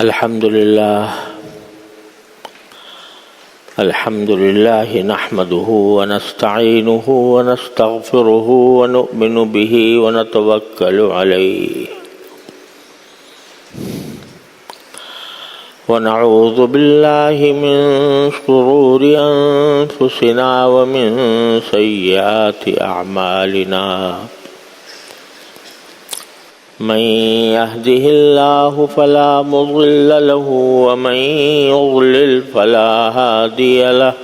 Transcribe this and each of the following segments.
الحمد لله نحمده ونستعينه ونستغفره ونؤمن به ونتوكل عليه ونعوذ بالله من شرور أنفسنا ومن سيئات أعمالنا من يهده الله فلا مضل له ومن يضلل فلا هادي له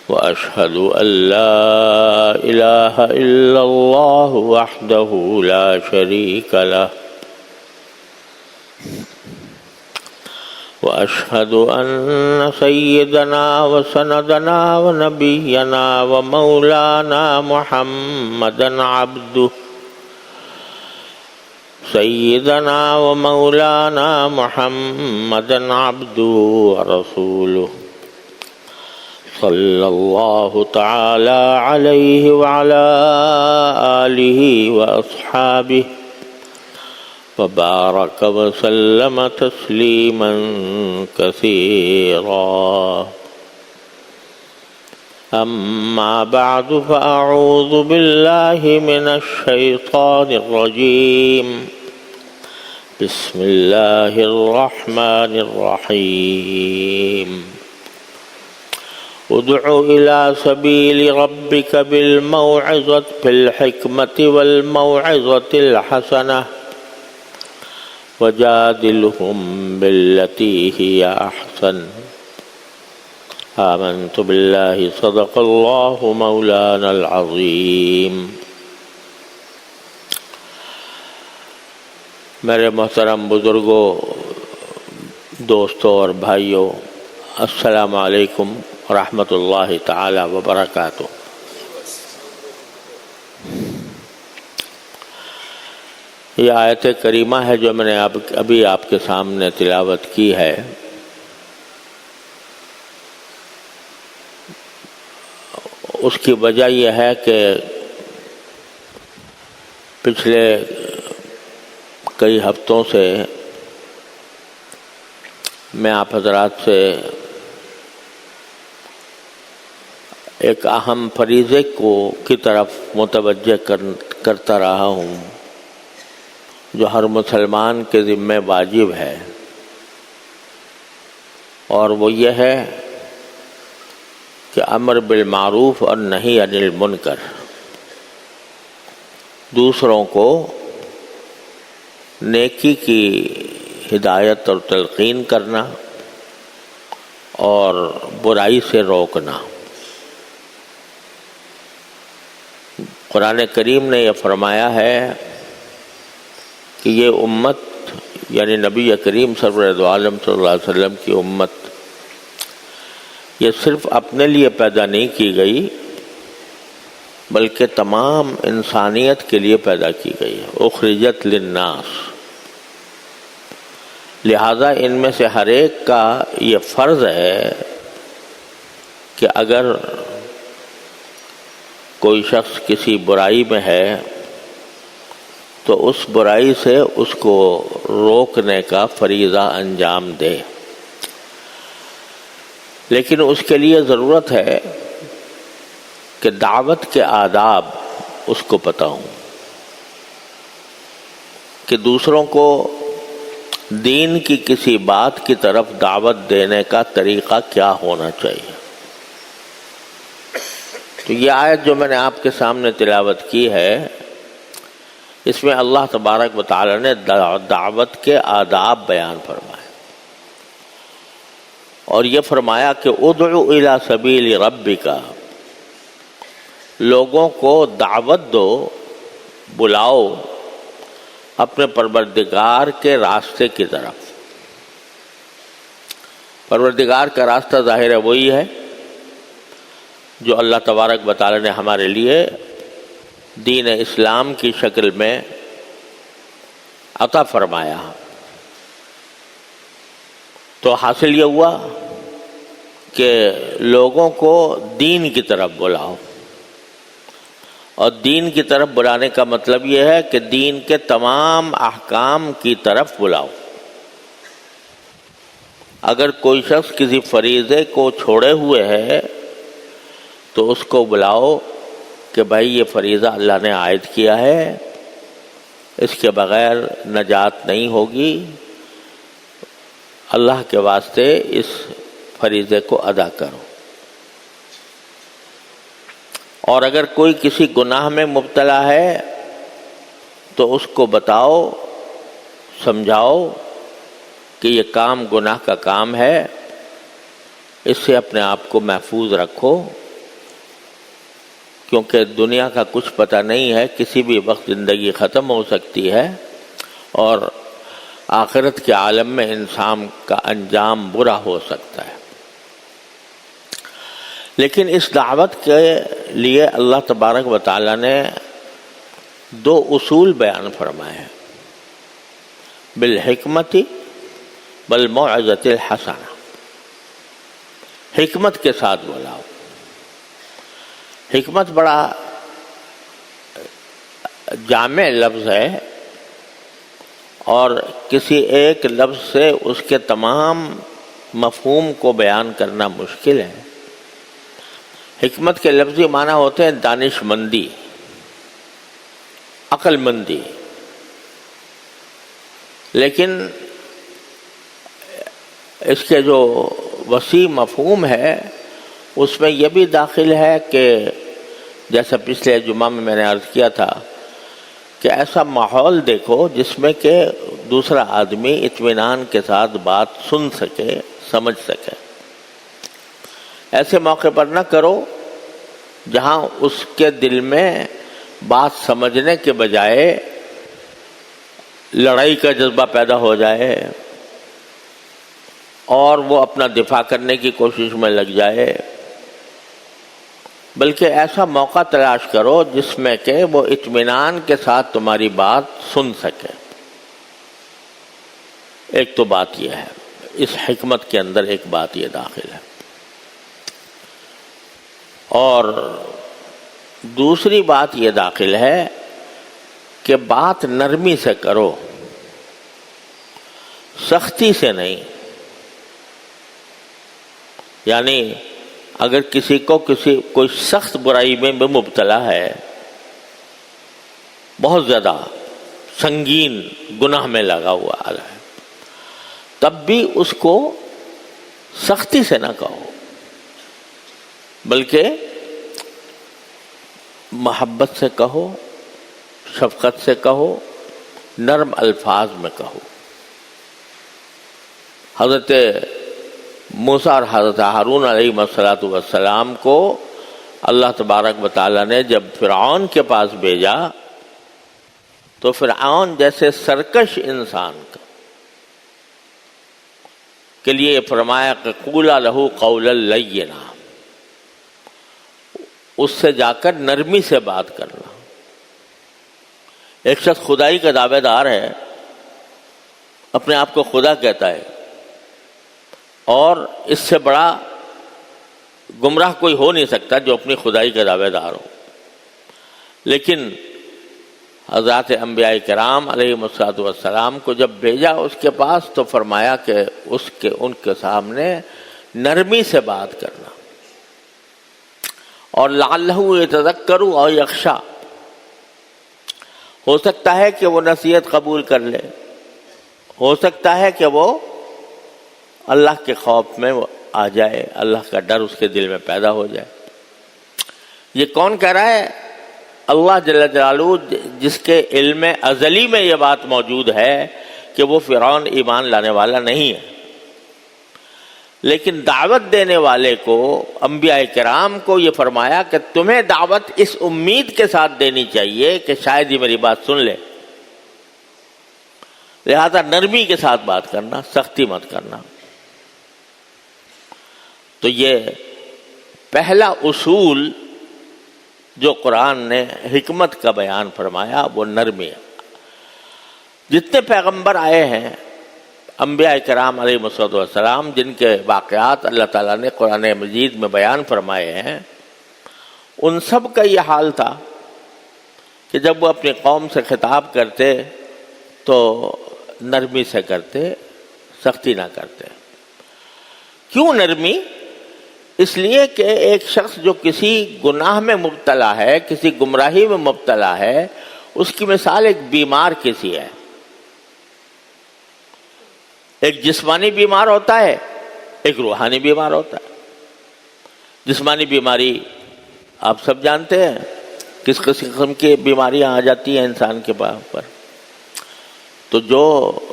وأشهد أن لا إله إلا الله وحده لا شريك له وأشهد أن سيدنا وسندنا ونبينا ومولانا محمدا عبده سيدنا ومولانا محمدا عبده ورسوله صلى الله تعالى عليه وعلى آله وأصحابه وبارك وسلم تسليما كثيرا أما بعد فأعوذ بالله من الشيطان الرجيم بسم الله الرحمن الرحيم ادع إلى سبيل ربك بالحكمة والموعظة الحسنة وجادلهم بالتي هي أحسن آمنت بالله صدق الله مولانا العظيم. میرے محترم بزرگوں، دوستوں اور بھائیوں، السلام علیکم ورحمۃ اللہ تعالی وبرکاتہ. یہ آیت کریمہ ہے جو میں نے ابھی آپ کے سامنے تلاوت کی ہے. اس کی وجہ یہ ہے کہ پچھلے کئی ہفتوں سے میں آپ حضرات سے ایک اہم فریضے کی طرف متوجہ کرتا رہا ہوں جو ہر مسلمان کے ذمہ واجب ہے، اور وہ یہ ہے کہ امر بالمعروف اور نہی عن المنکر، دوسروں کو نیکی کی ہدایت اور تلقین کرنا اور برائی سے روکنا. قرآن کریم نے یہ فرمایا ہے کہ یہ امت، یعنی نبی کریم سرور دو عالم صلی اللہ علیہ وسلم کی امت، یہ صرف اپنے لیے پیدا نہیں کی گئی بلکہ تمام انسانیت کے لیے پیدا کی گئی ہے. اخرجت للناس، لہذا ان میں سے ہر ایک کا یہ فرض ہے کہ اگر کوئی شخص کسی برائی میں ہے تو اس برائی سے اس کو روکنے کا فریضہ انجام دے. لیکن اس کے لیے ضرورت ہے کہ دعوت کے آداب اس کو پتہ ہوں، کہ دوسروں کو دین کی کسی بات کی طرف دعوت دینے کا طریقہ کیا ہونا چاہیے. تو یہ آیت جو میں نے آپ کے سامنے تلاوت کی ہے، اس میں اللہ تبارک و تعالی نے دعوت کے آداب بیان فرمائے، اور یہ فرمایا کہ ادعو الی سبیل ربک، لوگوں کو دعوت دو، بلاؤ اپنے پروردگار کے راستے کی طرف. پروردگار کا راستہ ظاہر ہے وہی ہے جو اللہ تبارک و تعالی نے ہمارے لیے دین اسلام کی شکل میں عطا فرمایا. تو حاصل یہ ہوا کہ لوگوں کو دین کی طرف بلاؤ، اور دین کی طرف بلانے کا مطلب یہ ہے کہ دین کے تمام احکام کی طرف بلاؤ۔ اگر کوئی شخص کسی فریضے کو چھوڑے ہوئے ہے تو اس کو بلاؤ کہ بھائی یہ فریضہ اللہ نے عائد کیا ہے، اس کے بغیر نجات نہیں ہوگی، اللہ کے واسطے اس فریضے کو ادا کرو۔ اور اگر کوئی کسی گناہ میں مبتلا ہے تو اس کو بتاؤ، سمجھاؤ کہ یہ کام گناہ کا کام ہے، اس سے اپنے آپ کو محفوظ رکھو، کیونکہ دنیا کا کچھ پتہ نہیں ہے، کسی بھی وقت زندگی ختم ہو سکتی ہے اور آخرت کے عالم میں انسان کا انجام برا ہو سکتا ہے۔ لیکن اس دعوت کے لیے اللہ تبارک و تعالیٰ نے 2 اصول بیان فرمائے ہیں، بالحکمت والموعظۃ الحسنہ، حکمت کے ساتھ بلاؤ۔ حکمت بڑا جامع لفظ ہے اور کسی ایک لفظ سے اس کے تمام مفہوم کو بیان کرنا مشکل ہے۔ حکمت کے لفظی معنی ہوتے ہیں دانش مندی، عقل مندی، لیکن اس کے جو وسیع مفہوم ہے اس میں یہ بھی داخل ہے کہ جیسا پچھلے جمعہ میں نے عرض کیا تھا کہ ایسا ماحول دیکھو جس میں کہ دوسرا آدمی اطمینان کے ساتھ بات سن سکے، سمجھ سکے۔ ایسے موقع پر نہ کرو جہاں اس کے دل میں بات سمجھنے کے بجائے لڑائی کا جذبہ پیدا ہو جائے اور وہ اپنا دفاع کرنے کی کوشش میں لگ جائے، بلکہ ایسا موقع تلاش کرو جس میں کہ وہ اطمینان کے ساتھ تمہاری بات سن سکے۔ ایک تو بات یہ ہے، اس حکمت کے اندر ایک بات یہ داخل ہے، اور دوسری بات یہ داخل ہے کہ بات نرمی سے کرو، سختی سے نہیں۔ یعنی اگر کسی کو کوئی سخت برائی میں مبتلا ہے، بہت زیادہ سنگین گناہ میں لگا ہوا ہے، تب بھی اس کو سختی سے نہ کہو، بلکہ محبت سے کہو، شفقت سے کہو، نرم الفاظ میں کہو۔ حضرت موسیٰ اور حضرت ہارون علیہ السلام کو اللہ تبارک و تعالیٰ نے جب فرعون کے پاس بھیجا تو فرعون جیسے سرکش انسان کے لیے فرمایا کہ قولا لہ قولا لینا، اس سے جا کر نرمی سے بات کرنا۔ ایک شخص خدائی کا دعوے دار ہے، اپنے آپ کو خدا کہتا ہے، اور اس سے بڑا گمراہ کوئی ہو نہیں سکتا جو اپنی خدائی کا دعوے دار ہو، لیکن حضرات انبیاء کرام علیہ السلام کو جب بھیجا اس کے پاس تو فرمایا کہ ان کے سامنے نرمی سے بات کرنا، اور لعلہ یتذکر او یخشی، ہو سکتا ہے کہ وہ نصیحت قبول کر لے، ہو سکتا ہے کہ وہ اللہ کے خوف میں وہ آ جائے، اللہ کا ڈر اس کے دل میں پیدا ہو جائے۔ یہ کون کہہ رہا ہے؟ اللہ جل جلالہ، جس کے علم ازلی میں یہ بات موجود ہے کہ وہ فرعون ایمان لانے والا نہیں ہے، لیکن دعوت دینے والے کو، انبیاء کرام کو یہ فرمایا کہ تمہیں دعوت اس امید کے ساتھ دینی چاہیے کہ شاید یہ میری بات سن لے، لہذا نرمی کے ساتھ بات کرنا، سختی مت کرنا۔ تو یہ پہلا اصول جو قرآن نے حکمت کا بیان فرمایا وہ نرمی ہے۔ جتنے پیغمبر آئے ہیں انبیاء کرام علیہ السلام، جن کے واقعات اللہ تعالیٰ نے قرآن مجید میں بیان فرمائے ہیں، ان سب کا یہ حال تھا کہ جب وہ اپنی قوم سے خطاب کرتے تو نرمی سے کرتے، سختی نہ کرتے۔ کیوں نرمی؟ اس لیے کہ ایک شخص جو کسی گناہ میں مبتلا ہے، کسی گمراہی میں مبتلا ہے، اس کی مثال ایک بیمار کسی ہے۔ ایک جسمانی بیمار ہوتا ہے، ایک روحانی بیمار ہوتا ہے۔ جسمانی بیماری آپ سب جانتے ہیں، کس قسم کی بیماریاں آ جاتی ہیں انسان کے پر۔ تو جو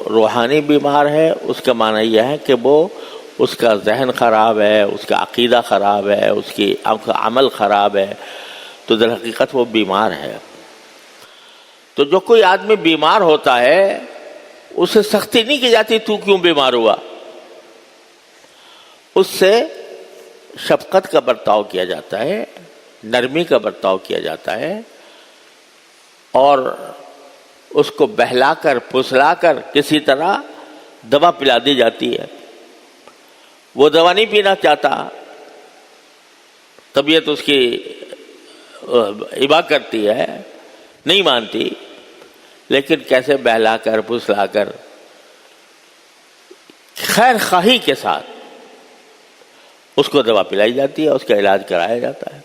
روحانی بیمار ہے اس کا معنی یہ ہے کہ وہ اس کا ذہن خراب ہے، اس کا عقیدہ خراب ہے، اس کی عمل خراب ہے، تو در حقیقت وہ بیمار ہے۔ تو جو کوئی آدمی بیمار ہوتا ہے اسے سختی نہیں کی جاتی تو کیوں بیمار ہوا، اس سے شفقت کا برتاؤ کیا جاتا ہے، نرمی کا برتاؤ کیا جاتا ہے، اور اس کو بہلا کر پھسلا کر کسی طرح دوا پلا دی جاتی ہے۔ وہ دوا نہیں پینا چاہتا، طبیعت اس کی ابا کرتی ہے، نہیں مانتی، لیکن کیسے بہلا کر پھسلا کر خیر خواہی کے ساتھ اس کو دوا پلائی جاتی ہے، اس کا علاج کرایا جاتا ہے۔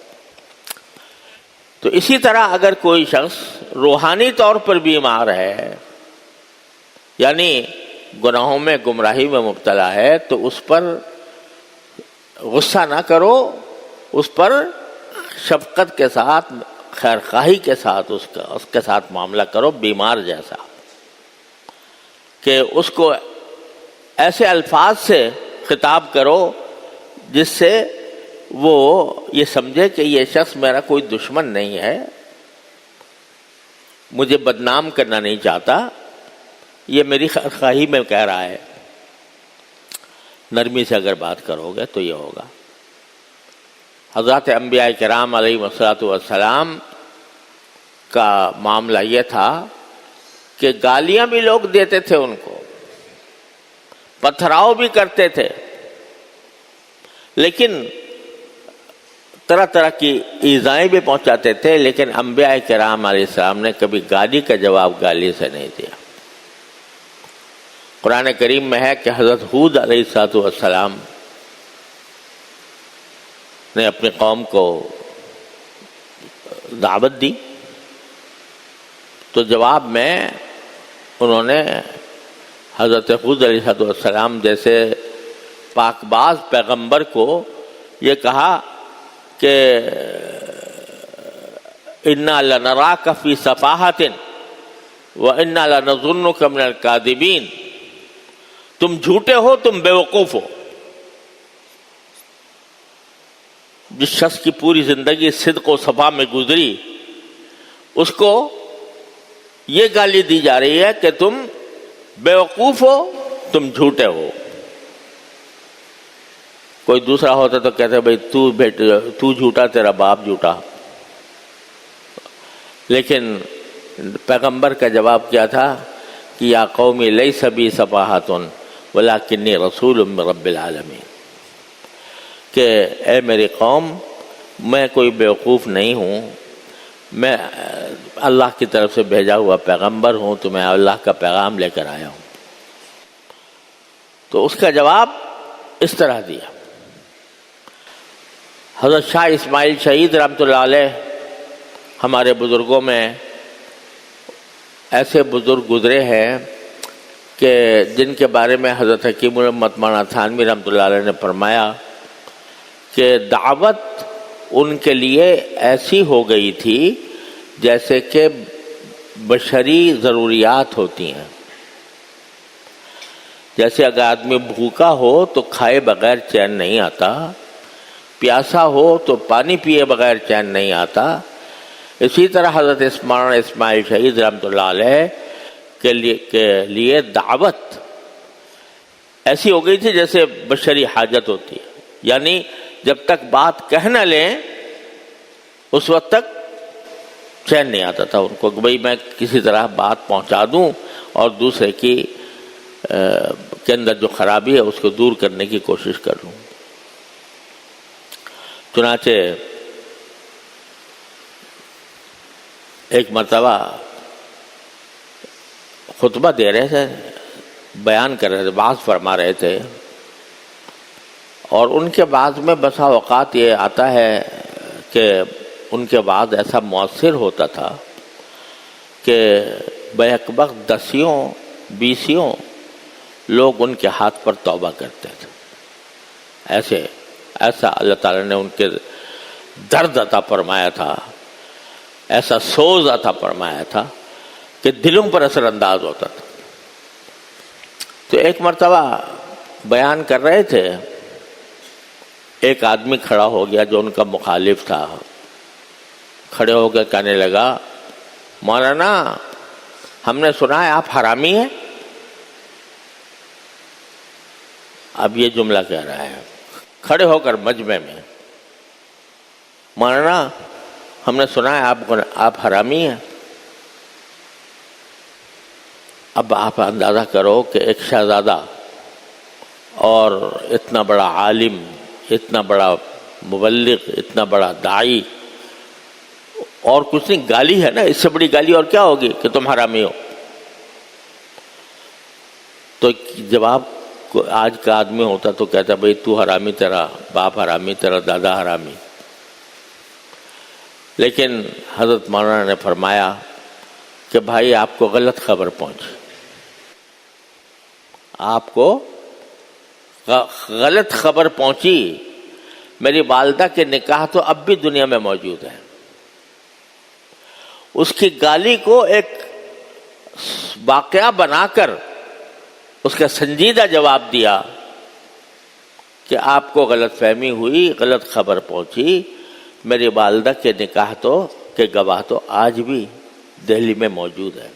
تو اسی طرح اگر کوئی شخص روحانی طور پر بیمار ہے، یعنی گناہوں میں گمراہی میں مبتلا ہے، تو اس پر غصہ نہ کرو، اس پر شفقت کے ساتھ، خیر خواہی کے ساتھ اس کے ساتھ معاملہ کرو، بیمار جیسا، کہ اس کو ایسے الفاظ سے خطاب کرو جس سے وہ یہ سمجھے کہ یہ شخص میرا کوئی دشمن نہیں ہے، مجھے بدنام کرنا نہیں چاہتا، یہ میری خیر خواہی میں کہہ رہا ہے۔ نرمی سے اگر بات کرو گے تو یہ ہوگا۔ حضرات انبیاء کرام علیہ والسلام کا معاملہ یہ تھا کہ گالیاں بھی لوگ دیتے تھے ان کو، پتھراؤ بھی کرتے تھے، لیکن طرح طرح کی ایذائیں بھی پہنچاتے تھے، لیکن انبیاء کرام علیہ السلام نے کبھی گالی کا جواب گالی سے نہیں دیا۔ قرآن کریم میں ہے کہ حضرت ہود علیہ السلام نے اپنی قوم کو دعوت دی، تو جواب میں انہوں نے حضرت ہود علیہ السلام جیسے پاک باز پیغمبر کو یہ کہا کہ اِنَّا لَنَرَاكَ فِي سَفَاهَةٍ وَإِنَّا لَنَظُنُّكَ مِنَ الْكَاذِبِينَ، تم جھوٹے ہو، تم بے وقوف ہو۔ جس شخص کی پوری زندگی صدق و صفا میں گزری، اس کو یہ گالی دی جا رہی ہے کہ تم بے وقوف ہو، تم جھوٹے ہو۔ کوئی دوسرا ہوتا تو کہتے بھائی تو جھوٹا، تیرا باپ جھوٹا، لیکن پیغمبر کا جواب کیا تھا کہ یا قومی لیس بی صفاحۃ ولکنی رسول من رب العالمین، کہ اے میری قوم، میں کوئی بیوقوف نہیں ہوں، میں اللہ کی طرف سے بھیجا ہوا پیغمبر ہوں، تو میں اللہ کا پیغام لے کر آیا ہوں۔ تو اس کا جواب اس طرح دیا۔ حضرت شاہ اسماعیل شہید رحمۃ اللہ علیہ، ہمارے بزرگوں میں ایسے بزرگ گزرے ہیں کہ جن کے بارے میں حضرت حکیم الامت مولانا تھانوی رحمۃ اللہ علیہ نے فرمایا کہ دعوت ان کے لیے ایسی ہو گئی تھی جیسے کہ بشری ضروریات ہوتی ہیں۔ جیسے اگر آدمی بھوکا ہو تو کھائے بغیر چین نہیں آتا، پیاسا ہو تو پانی پیے بغیر چین نہیں آتا، اسی طرح حضرت مولانا اسماعیل شہید رحمۃ اللہ علیہ کے لیے دعوت ایسی ہو گئی تھی جیسے بشری حاجت ہوتی ہے، یعنی جب تک بات کہہ نہ لیں اس وقت تک چین نہیں آتا تھا ان کو کہ بھئی میں کسی طرح بات پہنچا دوں اور دوسرے کے اندر جو خرابی ہے اس کو دور کرنے کی کوشش کر لوں۔ چنانچہ ایک مرتبہ خطبہ دے رہے تھے، بیان کر رہے تھے، وعظ فرما رہے تھے، اور ان کے بعد میں بسا اوقات یہ آتا ہے کہ ان کے بعد ایسا مؤثر ہوتا تھا کہ بیک وقت 10 لوگ ان کے ہاتھ پر توبہ کرتے تھے. ایسا اللہ تعالیٰ نے ان کے درد عطا فرمایا تھا، ایسا سوز عطا فرمایا تھا کہ دلوں پر اثر انداز ہوتا تھا. تو ایک مرتبہ بیان کر رہے تھے، ایک آدمی کھڑا ہو گیا جو ان کا مخالف تھا، کھڑے ہو کے کہنے لگا، مولانا ہم نے سنا ہے آپ حرامی ہیں. اب یہ جملہ کہہ رہا ہے کھڑے ہو کر مجمع میں، مولانا ہم نے سنا ہے آپ حرامی ہیں. اب آپ اندازہ کرو کہ ایک شہزادہ اور اتنا بڑا عالم، اتنا بڑا مبلغ، اتنا بڑا داعی، اور کچھ نہیں، گالی ہے نا، اس سے بڑی گالی اور کیا ہوگی کہ تم حرامی ہو. تو جواب آج کا آدمی ہوتا تو کہتا بھئی تو حرامی، تیرا باپ حرامی، تیرا دادا حرامی. لیکن حضرت مولانا نے فرمایا کہ بھائی آپ کو غلط خبر پہنچی، آپ کو غلط خبر پہنچی. میری والدہ کے نکاح تو اب بھی دنیا میں موجود ہے. اس کی گالی کو ایک واقعہ بنا کر اس کا سنجیدہ جواب دیا کہ آپ کو غلط فہمی ہوئی، غلط خبر پہنچی. میری والدہ کے نکاح کے گواہ تو آج بھی دہلی میں موجود ہے.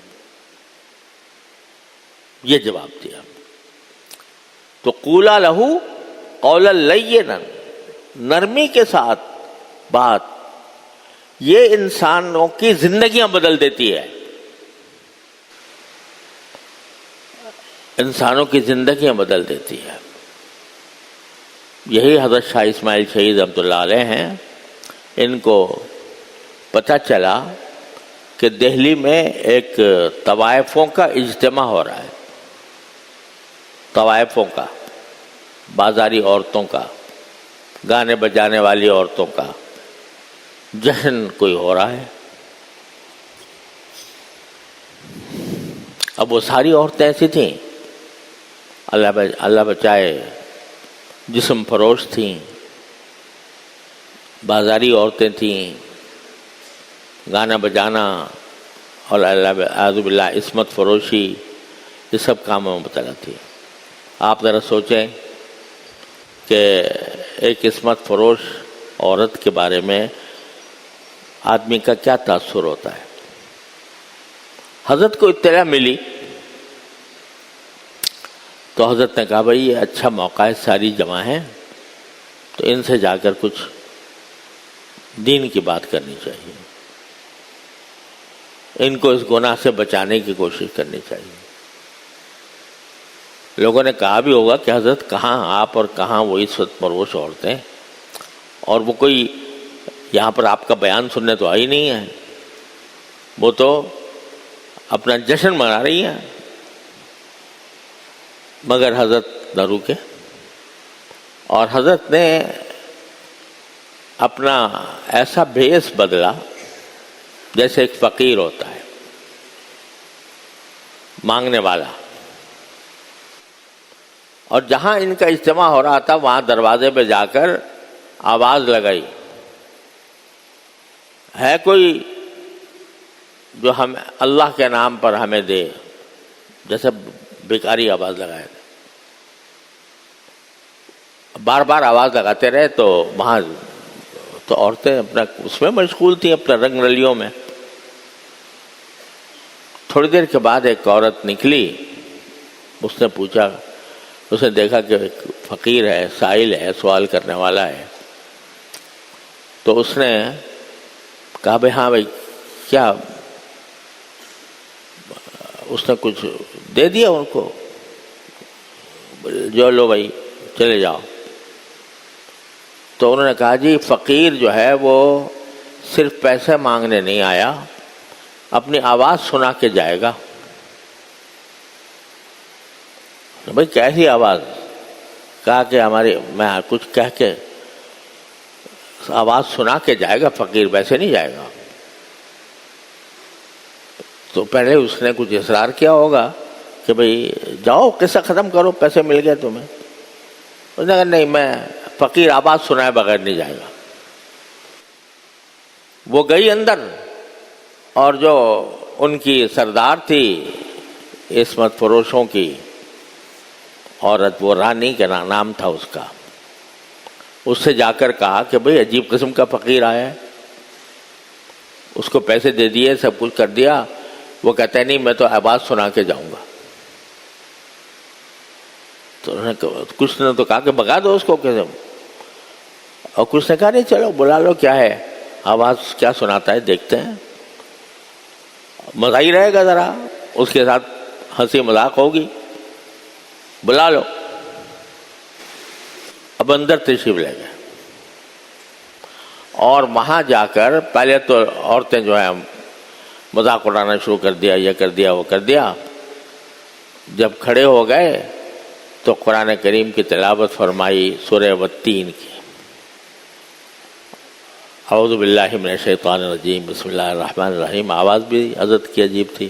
یہ جواب دیا. تو قولا لہو قولا لینا، نرمی کے ساتھ بات، یہ انسانوں کی زندگیاں بدل دیتی ہے. انسانوں کی زندگیاں بدل دیتی ہے. یہی حضرت شاہ اسماعیل شہید رحمۃ اللہ علیہ ہیں. ان کو پتہ چلا کہ دہلی میں ایک طوائفوں کا اجتماع ہو رہا ہے، طوائفوں کا، بازاری عورتوں کا، گانے بجانے والی عورتوں کا جشن کوئی ہو رہا ہے. اب وہ ساری عورتیں ایسی تھیں، اللہ بچائے، جسم فروش تھیں، بازاری عورتیں تھیں، گانا بجانا اور اعوذ باللہ عصمت فروشی، یہ سب کاموں میں مبتلا تھی. آپ ذرا سوچیں کہ ایک عصمت فروش عورت کے بارے میں آدمی کا کیا تاثر ہوتا ہے. حضرت کو اطلاع ملی تو حضرت نے کہا بھائی یہ اچھا موقع ہے، ساری جمع ہیں، تو ان سے جا کر کچھ دین کی بات کرنی چاہیے، ان کو اس گناہ سے بچانے کی کوشش کرنی چاہیے. لوگوں نے کہا بھی ہوگا کہ حضرت کہاں آپ اور کہاں وہ عصمت فروش عورتیں، اور وہ کوئی یہاں پر آپ کا بیان سننے تو آئی نہیں ہے، وہ تو اپنا جشن منا رہی ہیں. مگر حضرت نہ رکے، اور حضرت نے اپنا ایسا بھیس بدلا جیسے ایک فقیر ہوتا ہے، مانگنے والا. اور جہاں ان کا اجتماع ہو رہا تھا وہاں دروازے پہ جا کر آواز لگائی، ہے کوئی جو ہم اللہ کے نام پر ہمیں دے، جیسے بیکاری آواز لگائے. بار بار آواز لگاتے رہے تو وہاں تو عورتیں اپنا اس میں مشغول تھیں، اپنا رنگ رلیوں میں. تھوڑی دیر کے بعد ایک عورت نکلی، اس نے پوچھا، اس نے دیکھا کہ ایک فقیر ہے، سائل ہے، سوال کرنے والا ہے. تو اس نے کہا بھائی ہاں بھائی کیا، اس نے کچھ دے دیا ان کو، جو لو بھائی چلے جاؤ. تو انہوں نے کہا جی فقیر جو ہے وہ صرف پیسے مانگنے نہیں آیا، اپنی آواز سنا کے جائے گا. بھائی کیسی آواز؟ کہا کہ میں کچھ کہہ کے آواز سنا کے جائے گا، فقیر ویسے نہیں جائے گا. تو پہلے اس نے کچھ اصرار کیا ہوگا کہ بھئی جاؤ قصہ ختم کرو، پیسے مل گئے تمہیں. اس نے کہا نہیں، میں فقیر آواز سنائے بغیر نہیں جائے گا. وہ گئی اندر، اور جو ان کی سردار تھی عصمت فروشوں کی عورت، وہ رانی کا نام تھا اس کا، اس سے جا کر کہا کہ بھئی عجیب قسم کا فقیر آیا ہے. اس کو پیسے دے دیے، سب کچھ کر دیا. وہ کہتا ہے نہیں، میں تو آواز سنا کے جاؤں گا. تو انہوں نے کچھ نے تو کہا کہ بگا دو اس کو، اور کچھ نے کہا نہیں چلو بلا لو، کیا ہے آواز کیا سناتا ہے دیکھتے ہیں، مزہ ہی رہے گا، ذرا اس کے ساتھ ہنسی مذاق ہوگی، بلا لو. اب اندر تشریف لے گئے، اور وہاں جا کر پہلے تو عورتیں جو ہیں مذاق اڑانا شروع کر دیا، یہ کر دیا وہ کر دیا. جب کھڑے ہو گئے تو قرآن کریم کی تلاوت فرمائی، سورہ والتین کی. اعوذ باللہ من الشیطان الرجیم، بسم اللہ الرحمن الرحیم. آواز بھی حضرت کی عجیب تھی.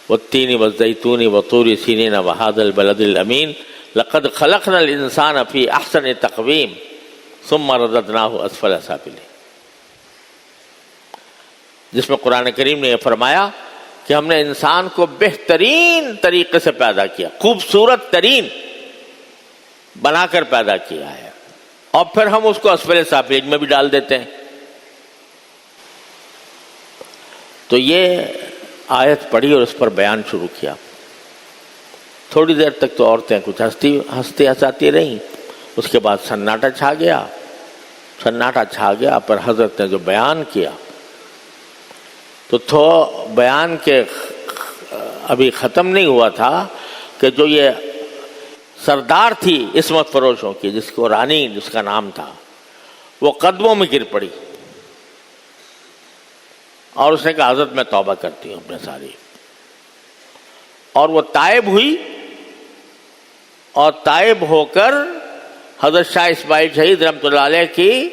والتین والزیتون وطور سینین وہذا البلد الامین لقد خلقنا الانسان فی احسن تقویم ثم رددناہ اسفل سافلین. جس میں قرآن کریم نے یہ فرمایا کہ ہم نے انسان کو بہترین طریقے سے پیدا کیا، خوبصورت ترین بنا کر پیدا کیا ہے، اور پھر ہم اس کو اسفل سافلین میں بھی ڈال دیتے ہیں. تو یہ آیت پڑھی اور اس پر بیان شروع کیا. تھوڑی دیر تک تو عورتیں کچھ ہنستی ہنساتی رہیں. اس کے بعد سناٹا چھا گیا. پر حضرت نے جو بیان کیا تو بیان کے ابھی ختم نہیں ہوا تھا کہ جو یہ سردار تھی عصمت فروشوں کی، جس کو رانی جس کا نام تھا، وہ قدموں میں گر پڑی، اور اس نے کہا حضرت میں توبہ کرتی ہوں اپنے ساری. اور وہ تائب ہوئی، اور تائب ہو کر حضرت شاہ اسماعیل شہید رحمۃ اللہ علیہ کی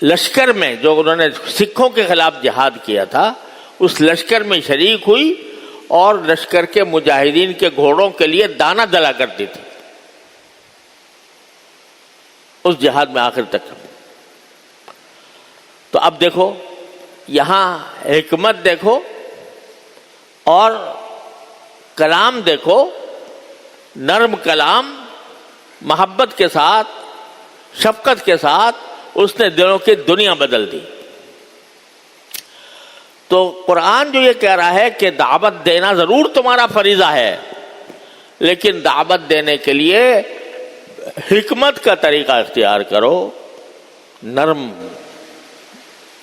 لشکر میں، جو انہوں نے سکھوں کے خلاف جہاد کیا تھا، اس لشکر میں شریک ہوئی، اور لشکر کے مجاہدین کے گھوڑوں کے لیے دانہ ڈلا کرتی تھی اس جہاد میں آخر تک. تو اب دیکھو یہاں حکمت دیکھو اور کلام دیکھو، نرم کلام، محبت کے ساتھ، شفقت کے ساتھ اس نے دلوں کی دنیا بدل دی. تو قرآن جو یہ کہہ رہا ہے کہ دعوت دینا ضرور تمہارا فریضہ ہے، لیکن دعوت دینے کے لیے حکمت کا طریقہ اختیار کرو، نرم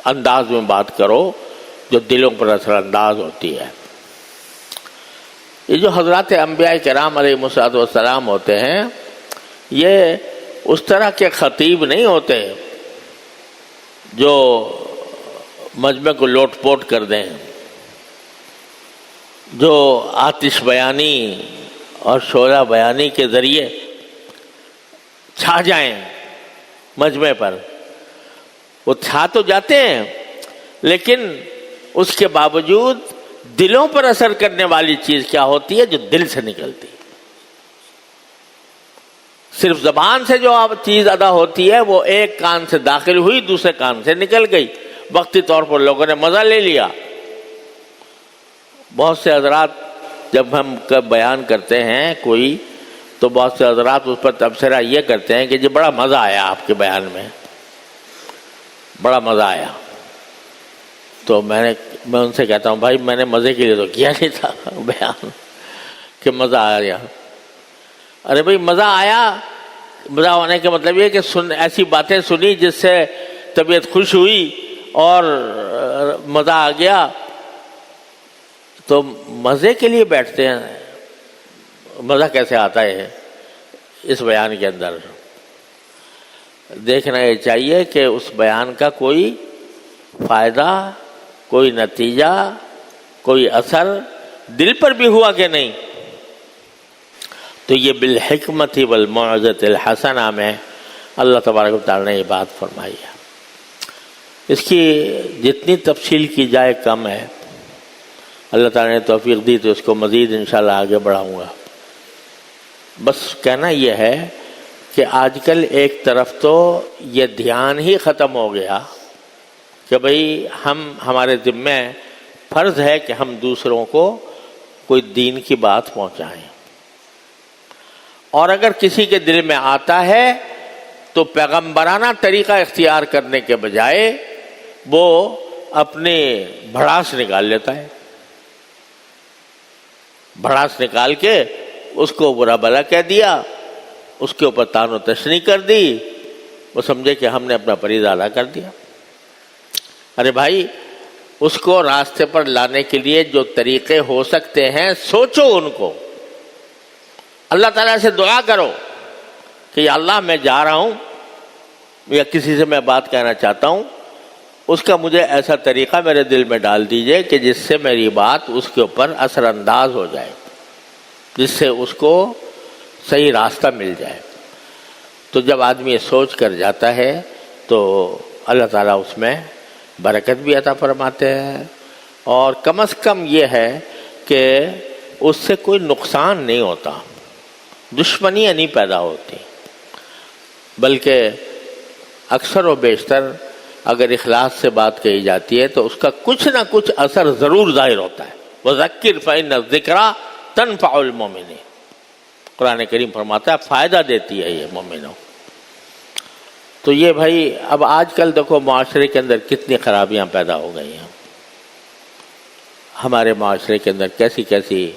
انداز میں بات کرو جو دلوں پر اثر انداز ہوتی ہے. یہ جو حضرات انبیاء کرام علیہ السلام ہوتے ہیں، یہ اس طرح کے خطیب نہیں ہوتے جو مجمع کو لوٹ پوٹ کر دیں، جو آتش بیانی اور شعلہ بیانی کے ذریعے چھا جائیں مجمع پر. وہ چھا تو جاتے ہیں، لیکن اس کے باوجود دلوں پر اثر کرنے والی چیز کیا ہوتی ہے؟ جو دل سے نکلتی. صرف زبان سے جو چیز ادا ہوتی ہے وہ ایک کان سے داخل ہوئی، دوسرے کان سے نکل گئی، وقتی طور پر لوگوں نے مزہ لے لیا. بہت سے حضرات جب ہم بیان کرتے ہیں کوئی، تو بہت سے حضرات اس پر تبصرہ یہ کرتے ہیں کہ جی بڑا مزہ آیا آپ کے بیان میں، بڑا مزہ آیا. تو میں ان سے کہتا ہوں بھائی میں نے مزے کے لیے تو کیا نہیں تھا بیان کہ مزہ آیا. ارے بھائی مزہ آیا، مزہ ہونے کا مطلب یہ کہ ایسی باتیں سنی جس سے طبیعت خوش ہوئی اور مزہ آ گیا. تو مزے کے لیے بیٹھتے ہیں، مزہ کیسے آتا ہے اس بیان کے اندر؟ دیکھنا یہ چاہیے کہ اس بیان کا کوئی فائدہ کوئی نتیجہ، کوئی اثر دل پر بھی ہوا کہ نہیں؟ تو یہ بالحکمت والموعظۃ الحسنہ میں اللہ تبارک و تعالیٰ نے یہ بات فرمائی ہے۔ اس کی جتنی تفصیل کی جائے کم ہے، اللہ تعالیٰ نے توفیق دی تو اس کو مزید انشاءاللہ آگے بڑھاؤں گا۔ بس کہنا یہ ہے کہ آج کل ایک طرف تو یہ دھیان ہی ختم ہو گیا کہ بھئی ہمارے ذمہ فرض ہے کہ ہم دوسروں کو کوئی دین کی بات پہنچائیں، اور اگر کسی کے دل میں آتا ہے تو پیغمبرانہ طریقہ اختیار کرنے کے بجائے وہ اپنے بھڑاس نکال لیتا ہے، بھڑاس نکال کے اس کو برا بھلا کہہ دیا، اس کے اوپر تان و تشنیع کر دی، وہ سمجھے کہ ہم نے اپنا فریضہ ادا کر دیا۔ ارے بھائی، اس کو راستے پر لانے کے لیے جو طریقے ہو سکتے ہیں سوچو ان کو، اللہ تعالیٰ سے دعا کرو کہ یا اللہ میں جا رہا ہوں یا کسی سے میں بات کہنا چاہتا ہوں، اس کا مجھے ایسا طریقہ میرے دل میں ڈال دیجئے کہ جس سے میری بات اس کے اوپر اثر انداز ہو جائے، جس سے اس کو صحیح راستہ مل جائے۔ تو جب آدمی یہ سوچ کر جاتا ہے تو اللہ تعالیٰ اس میں برکت بھی عطا فرماتے ہیں، اور کم از کم یہ ہے کہ اس سے کوئی نقصان نہیں ہوتا، دشمنیاں نہیں پیدا ہوتی، بلکہ اکثر و بیشتر اگر اخلاص سے بات کہی جاتی ہے تو اس کا کچھ نہ کچھ اثر ضرور ظاہر ہوتا ہے۔ وَذَكِّرْ فَإِنَّ الذِّكْرَىٰ تَنفَعُ الْمُؤْمِنِينَ، قرآن کریم فرماتا ہے فائدہ دیتی ہے یہ مومنوں۔ تو یہ بھائی اب آج کل دیکھو معاشرے کے اندر کتنی خرابیاں پیدا ہو گئی ہیں، ہمارے معاشرے کے اندر کیسی کیسی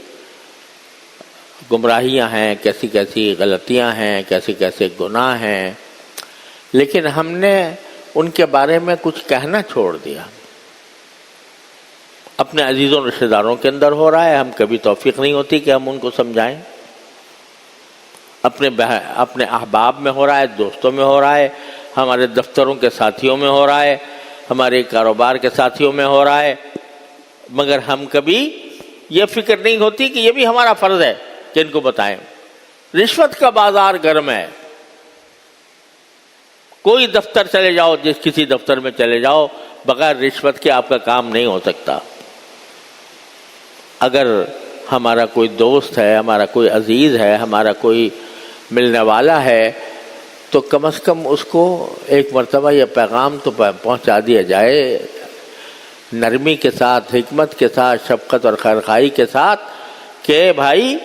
گمراہیاں ہیں، کیسی کیسی غلطیاں ہیں، کیسے کیسے گناہ ہیں، لیکن ہم نے ان کے بارے میں کچھ کہنا چھوڑ دیا۔ اپنے عزیزوں رشتہ داروں کے اندر ہو رہا ہے، ہم کبھی توفیق نہیں ہوتی کہ ہم ان کو سمجھائیں، اپنے احباب میں ہو رہا ہے، دوستوں میں ہو رہا ہے، ہمارے دفتروں کے ساتھیوں میں ہو رہا ہے، ہمارے کاروبار کے ساتھیوں میں ہو رہا ہے، مگر ہم کبھی یہ فکر نہیں ہوتی کہ یہ بھی ہمارا فرض ہے کہ ان کو بتائیں۔ رشوت کا بازار گرم ہے، کوئی دفتر چلے جاؤ، کسی دفتر میں چلے جاؤ، بغیر رشوت کے آپ کا کام نہیں ہو سکتا۔ اگر ہمارا کوئی دوست ہے، ہمارا کوئی عزیز ہے، ہمارا کوئی ملنے والا ہے، تو کم از کم اس کو ایک مرتبہ یہ پیغام تو پہنچا دیا جائے، نرمی کے ساتھ، حکمت کے ساتھ، شفقت اور خیرخواہی کے ساتھ، کہ بھائی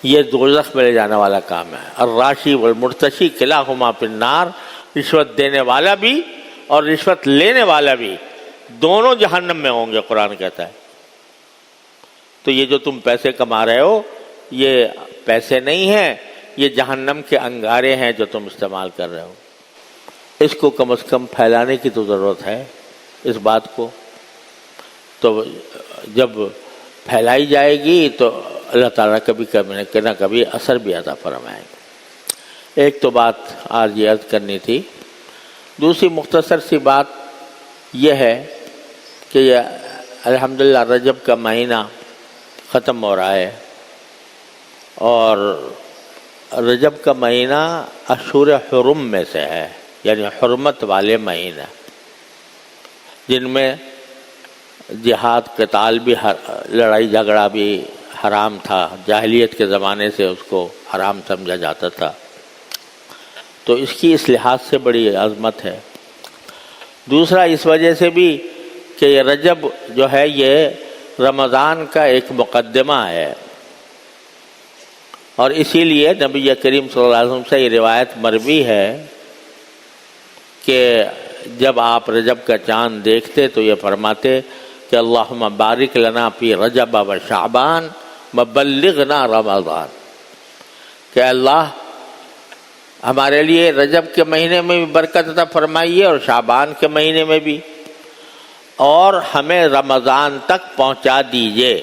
یہ دوزخ میں لے جانے والا کام ہے۔ الراشی والمرتشی کلاہما فی النار، رشوت دینے والا بھی اور رشوت لینے والا بھی دونوں جہنم میں ہوں گے، قرآن کہتا ہے۔ تو یہ جو تم پیسے کما رہے ہو یہ پیسے نہیں ہیں، یہ جہنم کے انگارے ہیں جو تم استعمال کر رہے ہو۔ اس کو کم از کم پھیلانے کی تو ضرورت ہے، اس بات کو تو جب پھیلائی جائے گی تو اللہ تعالیٰ کبھی نہ کبھی اثر بھی عطا فرمائے گا۔ ایک تو بات آج یہ عرض کرنی تھی۔ دوسری مختصر سی بات یہ ہے کہ یہ الحمدللہ رجب کا مہینہ ختم ہو رہا ہے، اور رجب کا مہینہ اشہر حرم میں سے ہے، یعنی حرمت والے مہینے، جن میں جہاد قتال بھی، لڑائی جھگڑا بھی حرام تھا، جاہلیت کے زمانے سے اس کو حرام سمجھا جاتا تھا۔ تو اس کی اس لحاظ سے بڑی عظمت ہے۔ دوسرا اس وجہ سے بھی کہ یہ رجب جو ہے یہ رمضان کا ایک مقدمہ ہے، اور اسی لیے نبی کریم صلی اللہ علیہ وسلم سے یہ روایت مروی ہے کہ جب آپ رجب کا چاند دیکھتے تو یہ فرماتے کہ اللہم بارک لنا فی رجب و شعبان وبلغنا رمضان، کہ اللہ ہمارے لیے رجب کے مہینے میں بھی برکت عطا فرمائیے اور شعبان کے مہینے میں بھی، اور ہمیں رمضان تک پہنچا دیجئے،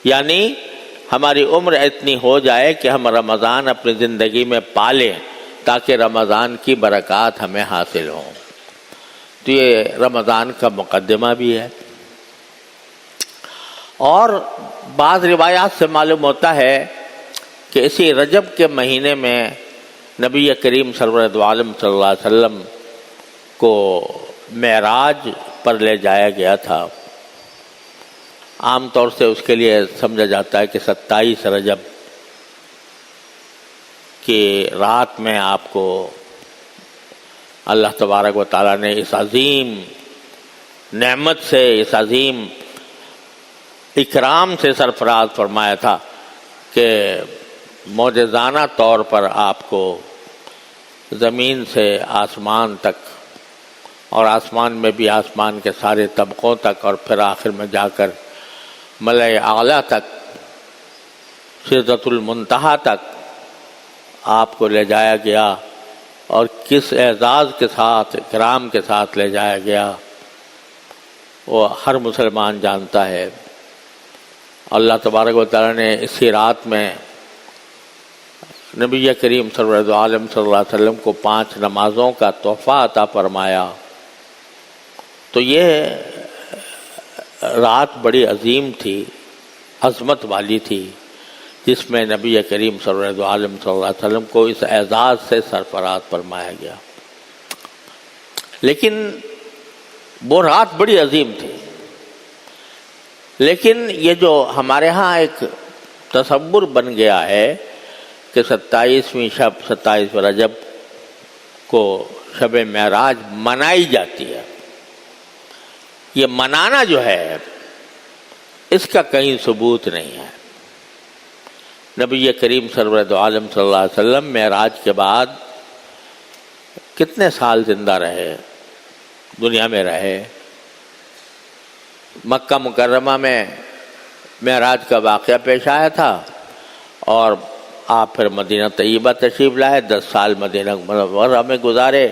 یعنی ہماری عمر اتنی ہو جائے کہ ہم رمضان اپنی زندگی میں پالیں تاکہ رمضان کی برکات ہمیں حاصل ہوں۔ تو یہ رمضان کا مقدمہ بھی ہے۔ اور بعض روایات سے معلوم ہوتا ہے کہ اسی رجب کے مہینے میں نبی کریم سرورد عالم صلی اللہ علیہ وسلم کو معراج پر لے جایا گیا تھا۔ عام طور سے اس کے لیے سمجھا جاتا ہے کہ 27 رجب کی رات میں آپ کو اللہ تبارک و تعالیٰ نے اس عظیم نعمت سے، اس عظیم اکرام سے سرفراز فرمایا تھا کہ معجزانہ طور پر آپ کو زمین سے آسمان تک اور آسمان میں بھی آسمان کے سارے طبقوں تک اور پھر آخر میں جا کر ملأ اعلیٰ تک، سدرۃ المنتہا تک آپ کو لے جایا گیا، اور کس اعزاز کے ساتھ، اکرام کے ساتھ لے جایا گیا وہ ہر مسلمان جانتا ہے۔ اللہ تبارک و تعالیٰ نے اسی رات میں نبی کریم سرورد عالم صلی اللہ علیہ وسلم کو 5 نمازوں کا تحفہ عطا فرمایا۔ تو یہ رات بڑی عظیم تھی، عظمت والی تھی، جس میں نبی کریم سرورد عالم صلی اللہ علیہ وسلم کو اس اعزاز سے سرفراز فرمایا گیا۔ لیکن وہ رات بڑی عظیم تھی، لیکن یہ جو ہمارے ہاں ایک تصور بن گیا ہے کہ 27ویں شب، 27 رجب کو شب معراج منائی جاتی ہے، یہ منانا جو ہے اس کا کہیں ثبوت نہیں ہے۔ نبی کریم سرورد عالم صلی اللہ علیہ وسلم معراج کے بعد کتنے سال زندہ رہے، دنیا میں رہے۔ مکہ مکرمہ میں معراج کا واقعہ پیش آیا تھا، اور آپ پھر مدینہ طیبہ تشریف لائے، 10 سال مدینہ منورہ میں گزارے۔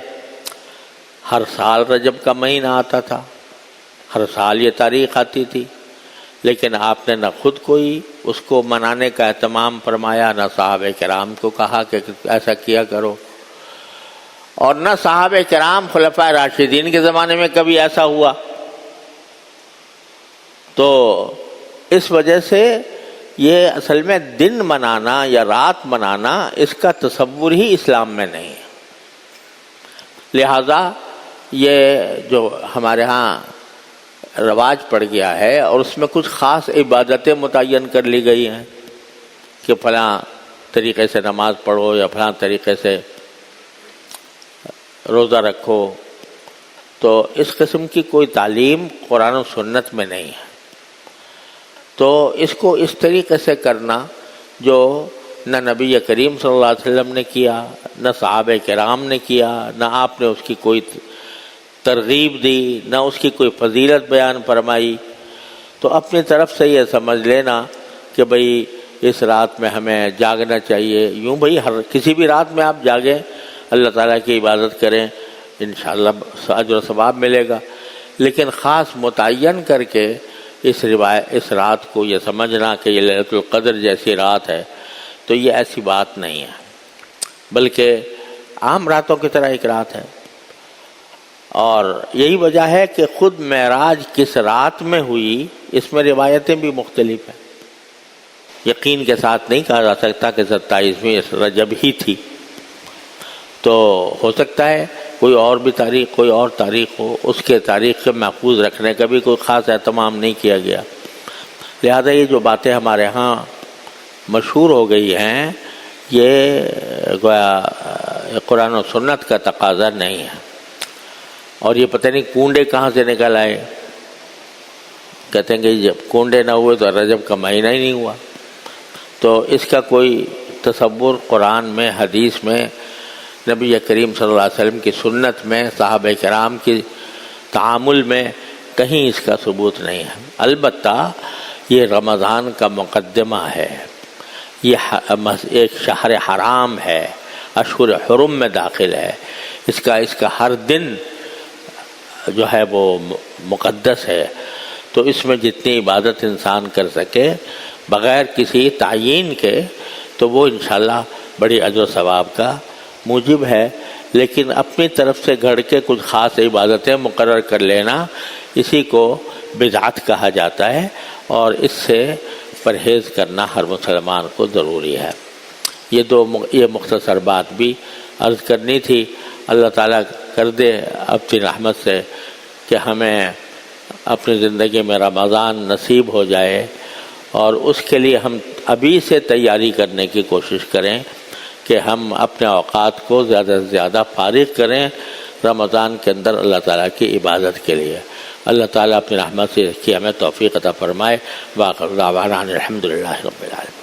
ہر سال رجب کا مہینہ آتا تھا، ہر سال یہ تاریخ آتی تھی، لیکن آپ نے نہ خود کوئی اس کو منانے کا اہتمام فرمایا، نہ صحابہ کرام کو کہا کہ ایسا کیا کرو، اور نہ صحابہ کرام خلفائے راشدین کے زمانے میں کبھی ایسا ہوا۔ تو اس وجہ سے یہ اصل میں دن منانا یا رات منانا اس کا تصور ہی اسلام میں نہیں ہے۔ لہذا یہ جو ہمارے ہاں رواج پڑ گیا ہے، اور اس میں کچھ خاص عبادتیں متعین کر لی گئی ہیں کہ فلاں طریقے سے نماز پڑھو یا فلاں طریقے سے روزہ رکھو، تو اس قسم کی کوئی تعلیم قرآن و سنت میں نہیں ہے۔ تو اس کو اس طریقے سے کرنا جو نہ نبی کریم صلی اللہ علیہ وسلم نے کیا، نہ صحابہ کرام نے کیا، نہ آپ نے اس کی کوئی ترغیب دی، نہ اس کی کوئی فضیلت بیان فرمائی، تو اپنی طرف سے یہ سمجھ لینا کہ بھئی اس رات میں ہمیں جاگنا چاہیے۔ یوں بھئی ہر کسی بھی رات میں آپ جاگیں، اللہ تعالیٰ کی عبادت کریں، انشاءاللہ اجر و ثواب ملے گا، لیکن خاص متعین کر کے اس رات کو یہ سمجھنا کہ یہ لیلۃ القدر جیسی رات ہے، تو یہ ایسی بات نہیں ہے، بلکہ عام راتوں کی طرح ایک رات ہے۔ اور یہی وجہ ہے کہ خود معراج کس رات میں ہوئی اس میں روایتیں بھی مختلف ہیں۔ یقین کے ساتھ نہیں کہا جا سکتا کہ 27ویں رجب ہی تھی، تو ہو سکتا ہے کوئی اور بھی تاریخ، کوئی اور تاریخ ہو، اس کے تاریخ کے محفوظ رکھنے کا بھی کوئی خاص اہتمام نہیں کیا گیا۔ لہذا یہ جو باتیں ہمارے ہاں مشہور ہو گئی ہیں، یہ گویا قرآن و سنت کا تقاضا نہیں ہے۔ اور یہ پتہ نہیں کنڈے کہاں سے نکل آئے، کہتے ہیں کہ جب کنڈے نہ ہوئے تو رجب کا مہینہ ہی نہیں ہوا۔ تو اس کا کوئی تصور قرآن میں، حدیث میں، نبی کریم صلی اللہ علیہ وسلم کی سنت میں، صحابہ کرام کی تعامل میں کہیں اس کا ثبوت نہیں ہے۔ البتہ یہ رمضان کا مقدمہ ہے، یہ ایک شہر حرام ہے، اشہر حرم میں داخل ہے، اس کا ہر دن جو ہے وہ مقدس ہے، تو اس میں جتنی عبادت انسان کر سکے بغیر کسی تعیین کے، تو وہ انشاءاللہ بڑی اجر و ثواب کا موجب ہے۔ لیکن اپنی طرف سے گھڑ کے کچھ خاص عبادتیں مقرر کر لینا، اسی کو بدعت کہا جاتا ہے، اور اس سے پرہیز کرنا ہر مسلمان کو ضروری ہے۔ یہ مختصر بات بھی عرض کرنی تھی۔ اللہ تعالیٰ کر دے اپنی رحمت سے کہ ہمیں اپنی زندگی میں رمضان نصیب ہو جائے، اور اس کے لیے ہم ابھی سے تیاری کرنے کی کوشش کریں کہ ہم اپنے اوقات کو زیادہ سے زیادہ فارغ کریں رمضان کے اندر اللہ تعالیٰ کی عبادت کے لیے۔ اللہ تعالیٰ اپنی رحمت سے اس کی ہمیں توفیق عطا فرمائے۔ وآخر دعوانا الحمدللہ رب العالمین۔